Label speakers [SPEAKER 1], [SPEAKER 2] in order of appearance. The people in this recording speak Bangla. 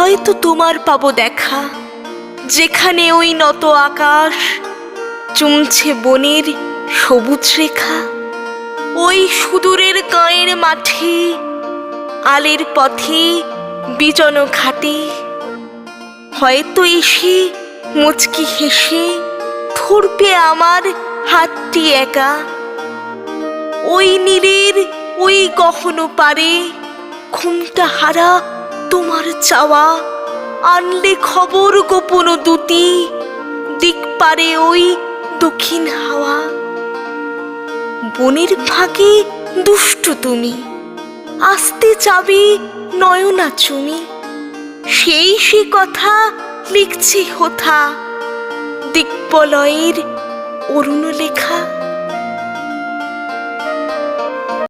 [SPEAKER 1] হয়তো তোমার পাবো দেখা, যেখানে ওই নত আকাশ চুমছে বনের সবুজ রেখা। ওই সুদূরের গাঁয়ের মাঠে, আলের পথে, বিজন ঘাটে হয়তো এসে মুচকি হেসে ধরবে আমার হাতটি একা। ওই নীরের ওই গহন পারে ঘুমটা হারা তোমার চাওয়া আনলে খবর গোপন দুটি, দিক পারে ওই দক্ষিণ হাওয়া। বনের ফাঁকে দুষ্টু তুমি, আসতে চাবি নয়না চুমি, সেই সে কথা লিখছে হোথা দিকবলয়ের অরুণ লেখা।